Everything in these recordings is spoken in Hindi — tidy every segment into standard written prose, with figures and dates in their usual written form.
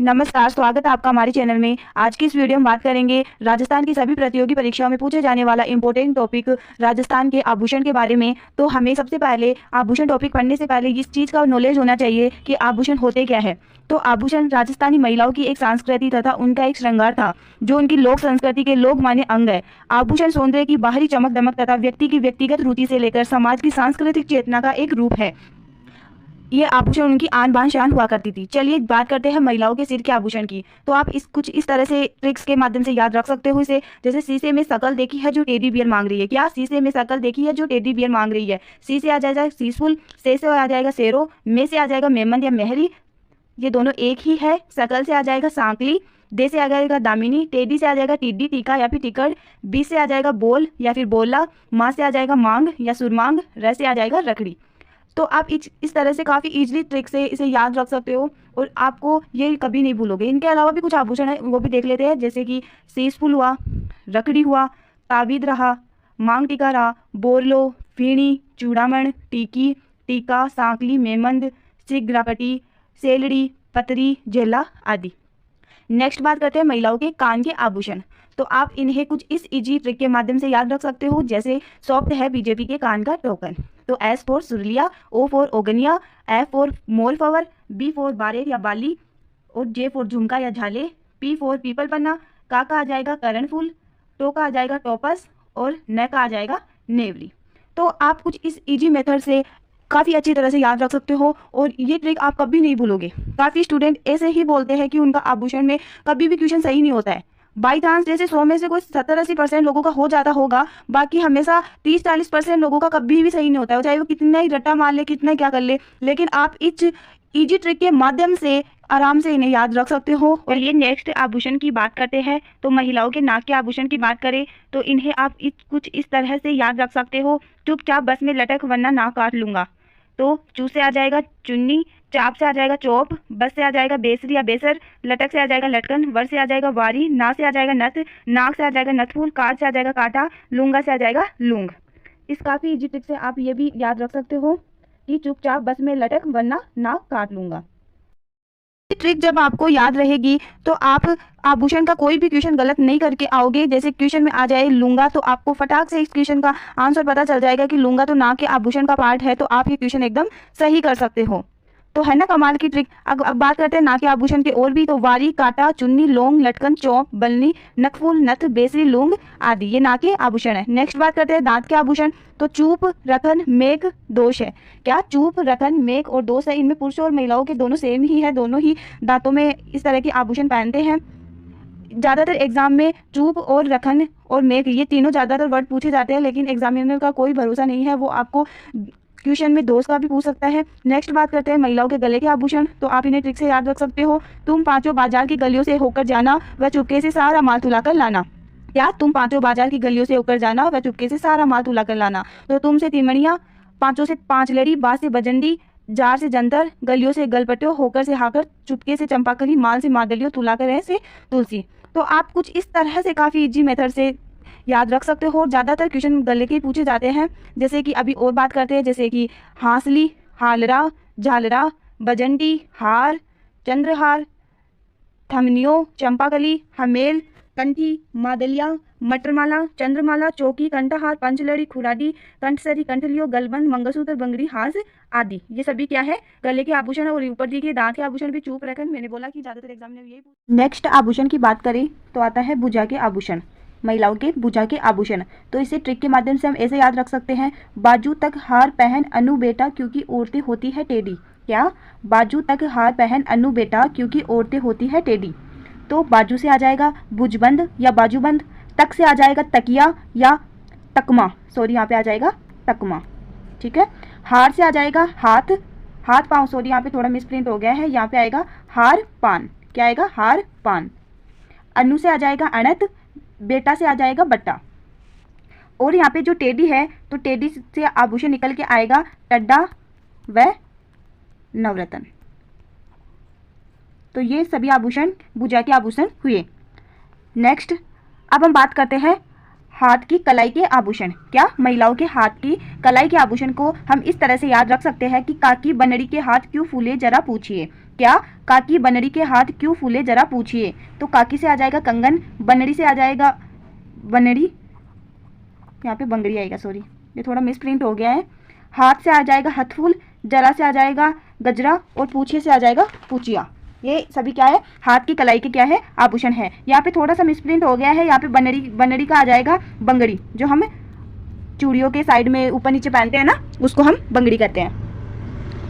नमस्कार, स्वागत है आपका हमारे चैनल में। आज की इस वीडियो में बात करेंगे राजस्थान की सभी प्रतियोगी परीक्षाओं में पूछे जाने वाला इंपॉर्टेंट टॉपिक राजस्थान के आभूषण के बारे में। तो हमें सबसे पहले आभूषण टॉपिक पढ़ने से पहले इस चीज़ का नॉलेज होना चाहिए कि आभूषण होते क्या है। तो आभूषण राजस्थानी महिलाओं की एक संस्कृति तथा उनका एक श्रृंगार था जो उनकी लोक संस्कृति के लोक मान्य अंग है। आभूषण सौंदर्य की बाहरी चमक दमक तथा व्यक्ति की व्यक्तिगत रुचि से लेकर समाज की सांस्कृतिक चेतना का एक रूप है। ये आभूषण उनकी आन बान शान हुआ करती थी। चलिए बात करते हैं महिलाओं के सिर के आभूषण की। तो आप कुछ इस तरह से ट्रिक्स के माध्यम से याद रख सकते हो इसे। जैसे शीशे में शकल देखी है जो टेडी बियर मांग रही है। क्या शीशे में शकल देखी है जो टेडी बियर मांग रही है। सी से आ जाएगा शीशफुल, से आ जाएगा शेरो, में से आ जाएगा मेमन या मेहरी, ये दोनों एक ही है। शकल से आ जाएगा सांकली, दे से आ जाएगा दामिनी, टेडी से आ जाएगा टिड्डी टीका या फिर टिकट, बी से आ जाएगा बोल या फिर बोला, माँ से आ जाएगा मांग या सुरमांग, र से आ जाएगा रखड़ी। तो आप इस तरह से काफ़ी इजीली ट्रिक से इसे याद रख सकते हो और आपको ये कभी नहीं भूलोगे। इनके अलावा भी कुछ आभूषण है, वो भी देख लेते हैं। जैसे कि शीशफुल हुआ, रकड़ी हुआ, ताबीद रहा, मांग टीका रहा, बोरलो, फीणी, चूड़ामण, टीकी, टीका, सांकली, मेमंद, सिगरापटी, सेलड़ी, पतरी, जेला आदि। नेक्स्ट बात करते हैं महिलाओं के कान के आभूषण। तो आप इन्हें कुछ इस इजी ट्रिक के माध्यम से याद रख सकते हो। जैसे सॉफ्ट है बीजेपी के कान का टोकन। तो एस फॉर सुरलिया, ओ फॉर ओगनिया, एफ फॉर मोलफ्लावर, बी फॉर बारेर या बाली, और जे फॉर झुमका या झाले, पी फॉर पीपल पन्ना, का आ जाएगा करणफूल, टो का आ जाएगा टोपस और न का आ जाएगा नेवरी। तो आप कुछ इस इजी मेथड से काफ़ी अच्छी तरह से याद रख सकते हो और ये ट्रिक आप कभी नहीं भूलोगे। काफ़ी स्टूडेंट ऐसे ही बोलते हैं कि उनका आभूषण में कभी भी क्वेश्चन सही नहीं होता है। बाई चांस जैसे 100 में से कोई 70-80% लोगों का हो जाता होगा, बाकी हमेशा 30-40% लोगों का कभी भी सही नहीं होता है, चाहे वो कितना ही रट्टा मार ले, कितना क्या कर ले। लेकिन आप इस इजी ट्रिक के माध्यम से आराम से इन्हें याद रख सकते हो। और ये नेक्स्ट आभूषण की बात करते हैं। तो महिलाओं के नाक के आभूषण की बात करें तो इन्हें आप कुछ इस तरह से याद रख सकते हो। चुपचाप बस में लटक वरना नाक काट लूंगा। तो चू से आ जाएगा चुन्नी, चाप से आ जाएगा चौप, बस से आ जाएगा बेसरी या बेसर, लटक से आ जाएगा लटकन, वर से आ जाएगा वारी, ना से आ जाएगा नथ, नाक से आ जाएगा नथफूल, काट से आ जाएगा काटा, लूंगा से आ जाएगा लूंग। इस काफ़ी इजी ट्रिक से आप ये भी याद रख सकते हो कि चुपचाप बस में लटक वरना नाक काट लूंगा। ट्रिक जब आपको याद रहेगी तो आप आभूषण का कोई भी क्वेश्चन गलत नहीं करके आओगे। जैसे क्वेश्चन में आ जाए लूंगा तो आपको फटाक से इस क्वेश्चन का आंसर पता चल जाएगा कि लूंगा तो नाक के आभूषण का पार्ट है, तो आप ये क्वेश्चन एकदम सही कर सकते हो। तो है ना कमाल की ट्रिक। अब बात करते हैं नाक के आभूषण के और भी। तो वारी, काटा, चुन्नी, लौंग, लटकन, चौप, बलनी, नकफूल, नथ, बेसरी, लूंग आदि ये नाक के आभूषण है। नेक्स्ट बात करते हैं दांत के आभूषण। तो चूप, रखन, मेघ, दोष है। क्या चूप, रखन, मेघ और दोष है, इनमें पुरुषों और महिलाओं के दोनों सेम ही है, दोनों ही दांतों में इस तरह के आभूषण पहनते हैं। ज़्यादातर एग्जाम में चूप और रखन और मेघ ये तीनों ज़्यादातर वर्ड पूछे जाते हैं, लेकिन एग्जामिनर का कोई भरोसा नहीं है, वो आपको क्वेश्चन में दोस्त का भी पूछ सकता है। नेक्स्ट बात करते हैं महिलाओं के गले के आभूषण। तो आप इन्हें ट्रिक से याद रख सकते हो। तुम पांचों बाजार की गलियों से होकर जाना व चुपके से सारा माल तुलाकर लाना। क्या तुम पांचों बाजार की गलियों से होकर जाना व चुपके से सारा माल तुलाकर लाना। तो तुम से तिमणिया, पांचों से पांच लड़ी, बाज से बजंडी, जार से जंतर, गलियों से गलपटियो, होकर से हाकर, चुपके से चंपाकली, माल से मादलियो, तुलाकर ऐसे तुलसी। तो आप कुछ इस तरह से काफ़ी इजी मेथड से याद रख सकते हो। ज़्यादातर क्वेश्चन गले के पूछे जाते हैं। जैसे कि अभी और बात करते हैं, जैसे कि हांसली, हालरा, झालरा, बजंडी, हार, चंद्रहार, थमनियो, चंपाकली, हमेल, कंठी, मादलिया, मटरमाला, चंद्रमाला, चौकी, कंठहार, पंचलड़ी, खुराडी, कंठसरी, कंठलियो, गलबंद, मंगलसूत्र, बंगड़ी, हास आदि ये सभी क्या है गले के आभूषण। और ऊपर दिए दांत के आभूषण भी चूप रखन, मैंने बोला कि ज़्यादातर एग्जाम में यही। नेक्स्ट आभूषण की बात करें तो आता है भुजा के आभूषण। महिलाओं के भुजा के आभूषण। तो इसे ट्रिक के माध्यम से हम ऐसे याद रख सकते हैं। बाजू तक हार पहन अनु बेटा क्योंकि औरतें होती है टेढ़ी। क्या बाजू तक हार पहन अनु बेटा क्योंकि औरतें होती है टेढ़ी। तो बाजू से आ जाएगा भुजबंद या बाजूबंद, तक से आ जाएगा तकिया या तकमा, सॉरी यहाँ पे आ जाएगा तकमा, ठीक है। हार से आ जाएगा हाथ, हाथ पाँव, सॉरी यहाँ पे थोड़ा मिसप्रिंट हो गया है, यहाँ पे आएगा हार पान। क्या आएगा हार पान। अनु से आ जाएगा अणत, बेटा से आ जाएगा बट्टा। और यहाँ पे जो टेडी है तो टेडी से आभूषण निकल के आएगा टड्डा व नवरत्न। तो ये सभी आभूषण भुजा के आभूषण हुए। नेक्स्ट अब हम बात करते हैं हाथ की कलाई के आभूषण। क्या? महिलाओं के हाथ की कलाई के आभूषण को हम इस तरह से याद रख सकते हैं कि काकी बनड़ी के हाथ क्यों फूले जरा पूछिए। क्या? काकी बनड़ी के हाथ क्यों फूले जरा पूछिए। तो काकी से आ जाएगा कंगन, बनड़ी से आ जाएगा बनड़ी, यहाँ पे बंगड़ी आएगा, सॉरी ये थोड़ा मिसप्रिंट हो गया है। हाथ से आ जाएगा हथफूल, जरा से आ जाएगा गजरा और पूछिए से आ जाएगा पूछिया। ये सभी क्या है? हाथ की कलाई के क्या है? आभूषण है। यहाँ पे थोड़ा सा मिसप्रिंट हो गया है, यहाँ पे बनड़ी, बनड़ी का आ जाएगा बंगड़ी, जो हम चूड़ियों के साइड में ऊपर नीचे पहनते हैं ना, उसको हम बंगड़ी कहते हैं।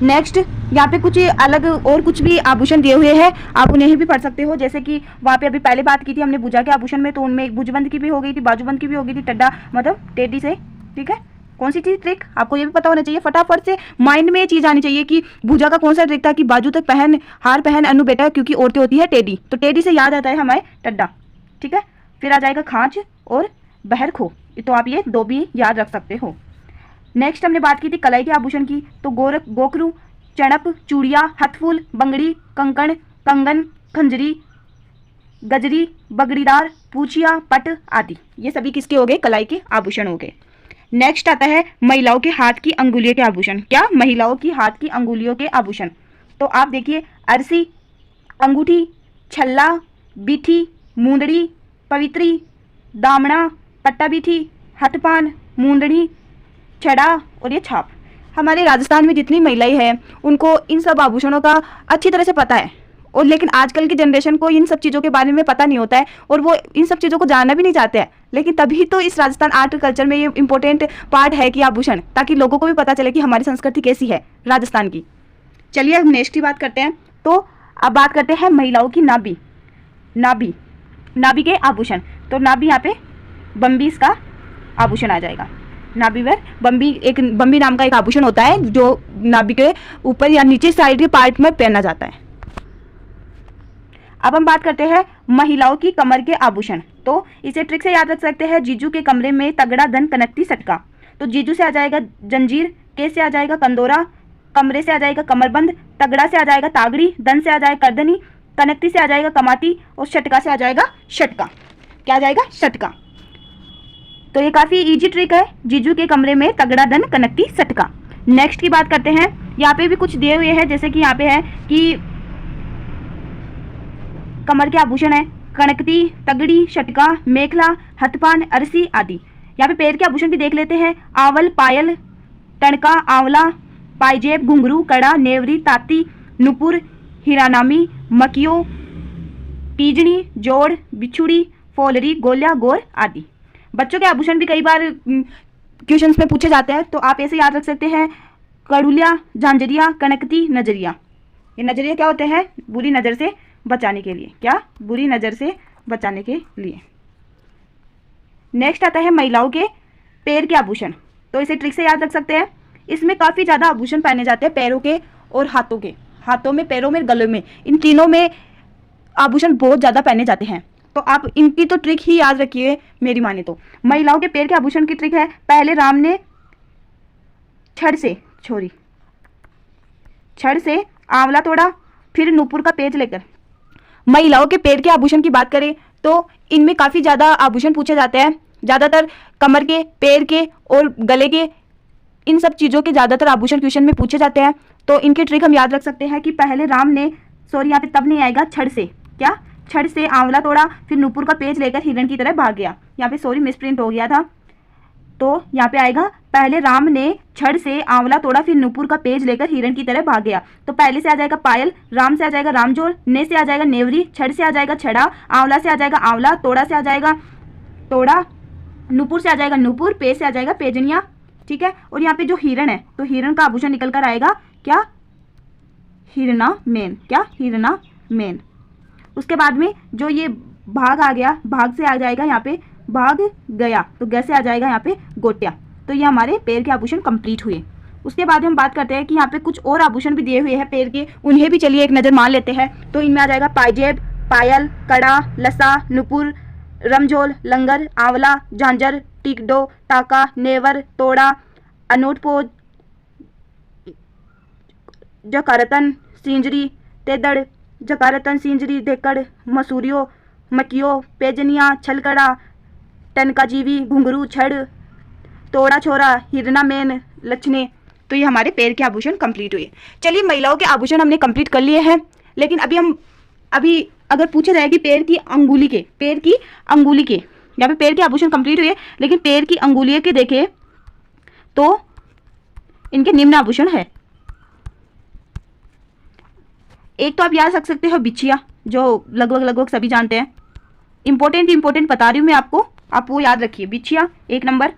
नेक्स्ट यहाँ पे कुछ अलग और कुछ भी आभूषण दिए हुए हैं, आप उन्हें भी पढ़ सकते हो। जैसे कि वहाँ पे अभी पहले बात की थी हमने भुजा के आभूषण में, तो उनमें भुजबंद की भी हो गई थी, बाजूबंद की भी हो गई थी, टड्डा मतलब टेडी से। ठीक है, कौन सी चीज़ ट्रिक आपको ये भी पता होना चाहिए, फटाफट से माइंड में ये चीज़ आनी चाहिए कि भुजा का कौन सा ट्रिक था कि बाजू तक पहन, हार पहन अनु बेटा, क्योंकि औरतें होती है टेडी, तो टेडी से याद आता है हमारे टड्डा। ठीक है, फिर आ जाएगा खांच और बहर खो, तो आप ये दो भी याद रख सकते हो। नेक्स्ट हमने बात की थी कलाई के आभूषण की, तो गोखरू, चणप, चूड़िया, हथफूल, बंगड़ी, कंकण, कंगन, खंजरी, गजरी, बगड़ीदार, पूछिया, पट आदि, ये सभी किसके हो गए? कलाई के आभूषण हो गए। नेक्स्ट आता है महिलाओं के हाथ की अंगुलियों के आभूषण। क्या? महिलाओं की हाथ की अंगुलियों के आभूषण। तो आप देखिए, अरसी, अंगूठी, छल्ला, बीठी, मूंदड़ी, पवित्री, दामना, पट्टा बीठी, हथपान, मूंदड़ी, छड़ा और ये छाप। हमारे राजस्थान में जितनी महिलाएं हैं उनको इन सब आभूषणों का अच्छी तरह से पता है, और लेकिन आजकल की जनरेशन को इन सब चीज़ों के बारे में पता नहीं होता है और वो इन सब चीज़ों को जानना भी नहीं चाहते हैं। लेकिन तभी तो इस राजस्थान आर्ट कल्चर में ये इंपॉर्टेंट पार्ट है कि आभूषण, ताकि लोगों को भी पता चले कि हमारी संस्कृति कैसी है राजस्थान की। चलिए हम नेक्स्ट की बात करते हैं। तो अब बात करते हैं महिलाओं की नाभि। नाभि, नाभि के आभूषण। तो नाभि, यहाँ पे बम्बी इसका आभूषण आ जाएगा। नाभि पर बम्बी, एक बम्बी नाम का एक आभूषण होता है जो नाभि के ऊपर या नीचे साइड के पार्ट में पहना जाता है। अब हम बात करते हैं महिलाओं की कमर के आभूषण। तो इसे ट्रिक से याद रख सकते हैं, जीजू के कमरे में तगड़ा धन कनकती सटका। तो जीजू से आ जाएगा जंजीर, के से आ जाएगा कंदोरा, कमरे से आ जाएगा कमरबंद, तगड़ा से आ जाएगा तागड़ी, धन से आ जाएगा करदनी, कनकती से आ जाएगा कमाती और शटका से आ जाएगा शटका। क्या आ जाएगा? शटका। तो ये काफ़ी इजी ट्रिक है, जीजू के कमरे में तगड़ा धन कनकती सटका। नेक्स्ट की बात करते हैं, यहाँ पे भी कुछ दिए हुए हैं, जैसे कि यहाँ पे है कि कमर के आभूषण है कनकती, तगड़ी, शटका, मेखला, हथपान, अरसी आदि। यहाँ पे पैर के आभूषण भी देख लेते हैं, आवल, पायल, टणका, आंवला, पायजेब, घुंघरू, कड़ा, नेवरी, ताती, नुपुर, हिरानामी, मकियो, पीजनी, जोड़, बिछुड़ी, फोलरी, गोलिया, गोर आदि। बच्चों के आभूषण भी कई बार क्वेश्चंस में पूछे जाते हैं, तो आप ऐसे याद रख सकते हैं, कड़ुलिया, झांझरिया, कनकती, नजरिया। ये नजरिया क्या होते हैं? बुरी नज़र से बचाने के लिए। क्या? बुरी नज़र से बचाने के लिए। नेक्स्ट आता है महिलाओं के पैर के आभूषण। तो इसे ट्रिक से याद रख सकते हैं, इसमें काफ़ी ज़्यादा आभूषण पहने जाते हैं, पैरों के और हाथों के। हाथों में, पैरों में, गलों में, इन तीनों में आभूषण बहुत ज़्यादा पहने जाते हैं। तो आप इनकी तो ट्रिक ही याद रखिए मेरी माने तो। महिलाओं के पैर के आभूषण की ट्रिक है, पहले राम ने छड़ से आंवला तोड़ा, फिर नूपुर का पेज लेकर। महिलाओं के पैर के आभूषण की बात करें तो इनमें काफ़ी ज़्यादा आभूषण पूछे जाते हैं, ज़्यादातर कमर के, पैर के और गले के, इन सब चीज़ों के ज़्यादातर आभूषण क्वेश्चन में पूछे जाते हैं। तो इनकी ट्रिक हम याद रख सकते हैं कि पहले राम ने, सॉरी यहाँ पे तब नहीं आएगा, छड़ से, क्या? छड़ से आंवला तोड़ा, फिर नूपुर का पेज लेकर हिरण की तरह भाग गया। यहाँ पे सॉरी मिसप्रिंट हो गया था, तो यहाँ पे आएगा, पहले राम ने छड़ से आंवला तोड़ा, फिर नूपुर का पेज लेकर हिरण की तरह भाग गया। तो पहले से आ जाएगा पायल, राम से आ जाएगा रामजोल, ने से आ जाएगा नेवरी, छड़ से आ जाएगा छड़ा, आंवला से आ जाएगा आंवला, तोड़ा से आ जाएगा तोड़ा, नूपुर से आ जाएगा नूपुर, पेज से आ जाएगा पेजनिया। ठीक है, और यहाँ पे जो हिरण है, तो हिरण का आभूषण निकल कर आएगा क्या? हिरना मेन। क्या? हिरना मेन। उसके बाद में जो ये भाग आ गया, भाग से आ जाएगा यहाँ पे भाग गया, तो ग से आ जाएगा यहाँ पे गोटिया। तो ये हमारे पैर के आभूषण कंप्लीट हुए। उसके बाद हम बात करते हैं कि यहाँ पे कुछ और आभूषण भी दिए हुए हैं पैर के, उन्हें भी चलिए एक नज़र मान लेते हैं। तो इनमें आ जाएगा पायजेब, पायल, कड़ा, लसा, नुपुर, रमझोल, लंगर, आंवला, झांझर, टिकडो, टाका, नेवर, तोड़ा, अनूटपोज, जकारतन, सिंजरी, तेदड़, जकारतन, सिंजरी, देकड़, मसूरियो, मकियो, पेजनिया, छलकड़ा, टनकाजीवी, घुंघरू, छड़, तोड़ा छोरा, हिरना मेन, लक्षणे। तो ये हमारे पैर के आभूषण कंप्लीट हुए। चलिए महिलाओं के आभूषण हमने कंप्लीट कर लिए हैं, लेकिन अभी अगर पूछा जाए कि पैर की अंगुली के यहाँ पे पैर के आभूषण कंप्लीट हुए, लेकिन पैर की अंगुलियों के देखें तो इनके निम्न आभूषण है। एक तो आप याद रख सकते हो बिछिया, जो लगभग सभी जानते हैं। इंपॉर्टेंट बता रही हूँ मैं आपको, आप वो याद रखिए। बिछिया 1 नंबर,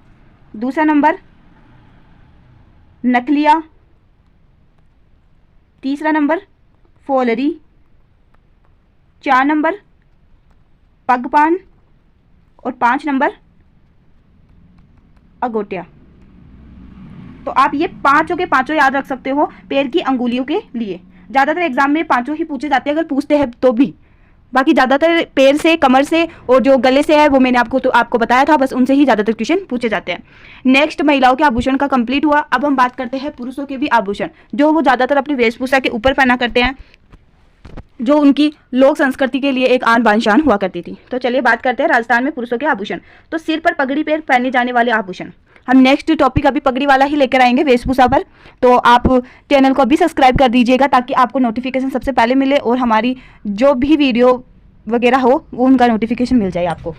दूसरा नंबर नकलिया, तीसरा नंबर फोलरी, 4 नंबर पगपान और 5 नंबर अगोटिया। तो आप ये पांचों के पांचों याद रख सकते हो पैर की अंगुलियों के लिए। ज़्यादातर एग्जाम में पांचों ही पूछे जाते हैं अगर पूछते हैं तो भी, बाकी ज़्यादातर पैर से, कमर से और जो गले से है वो मैंने आपको बताया था, बस उनसे ही ज़्यादातर क्वेश्चन पूछे जाते हैं। नेक्स्ट महिलाओं के आभूषण का कंप्लीट हुआ। अब हम बात करते हैं पुरुषों के भी आभूषण, जो वो ज़्यादातर अपनी वेशभूषा के ऊपर पहना करते हैं, जो उनकी लोक संस्कृति के लिए एक आन बान शान हुआ करती थी। तो चलिए बात करते हैं राजस्थान में पुरुषों के आभूषण। तो सिर पर पगड़ी पर पहने जाने वाले आभूषण। हम नेक्स्ट टॉपिक अभी पगड़ी वाला ही लेकर आएंगे, वेशभूषा पर। तो आप चैनल को अभी सब्सक्राइब कर दीजिएगा ताकि आपको नोटिफिकेशन सबसे पहले मिले और हमारी जो भी वीडियो वगैरह हो वो उनका नोटिफिकेशन मिल जाए आपको।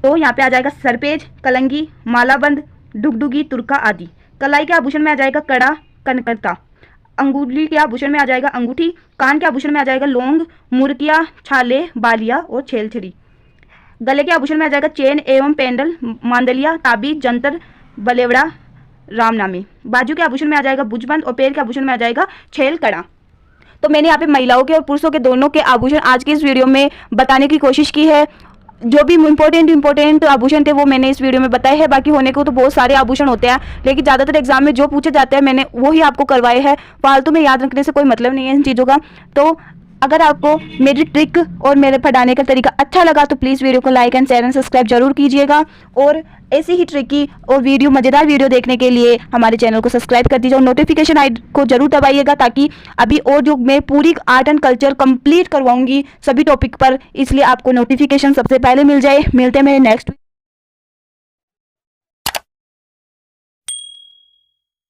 तो यहाँ पे आ जाएगा सरपेज, कलंगी, मालाबंद, डुगडुगी, तुरका आदि। कलाई के आभूषण में आ जाएगा कड़ा, कनकता। अंगुली के आभूषण में आ जाएगा अंगूठी। कान के आभूषण में आ जाएगा लौंग, मुर्किया, छाले, बालिया और छेलछड़ी। गले के आभूषण में आ जाएगा चेन एवं पेंडल, मांदलिया, ताबीज, जंतर, बलेवड़ा, रामनामी। बाजू के आभूषण में आ जाएगा भुजबंद और पैर के आभूषण में आ जाएगा छेल कड़ा। तो मैंने यहाँ पे महिलाओं के और पुरुषों के दोनों के आभूषण आज के इस वीडियो में बताने की कोशिश की है। जो भी इम्पोर्टेंट आभूषण थे वो मैंने इस वीडियो में बताए हैं। बाकी होने को तो बहुत सारे आभूषण होते हैं, लेकिन ज़्यादातर एग्जाम में जो पूछे जाते हैं मैंने वो ही आपको करवाए हैं। फालतू में याद रखने से कोई मतलब नहीं है इन चीज़ों का। तो अगर आपको मेरी ट्रिक और मेरे पढ़ाने का तरीका अच्छा लगा तो प्लीज़ वीडियो को like and share and subscribe जरूर कीजिएगा। और ऐसी ही ट्रिकी और मज़ेदार वीडियो देखने के लिए हमारे चैनल को सब्सक्राइब कर दीजिए और नोटिफिकेशन आई को जरूर दबाइएगा, ताकि अभी और जो मैं पूरी आर्ट एंड कल्चर कंप्लीट करवाऊंगी सभी टॉपिक पर, इसलिए आपको नोटिफिकेशन सबसे पहले मिल जाए। मिलते हैं मेरे नेक्स्ट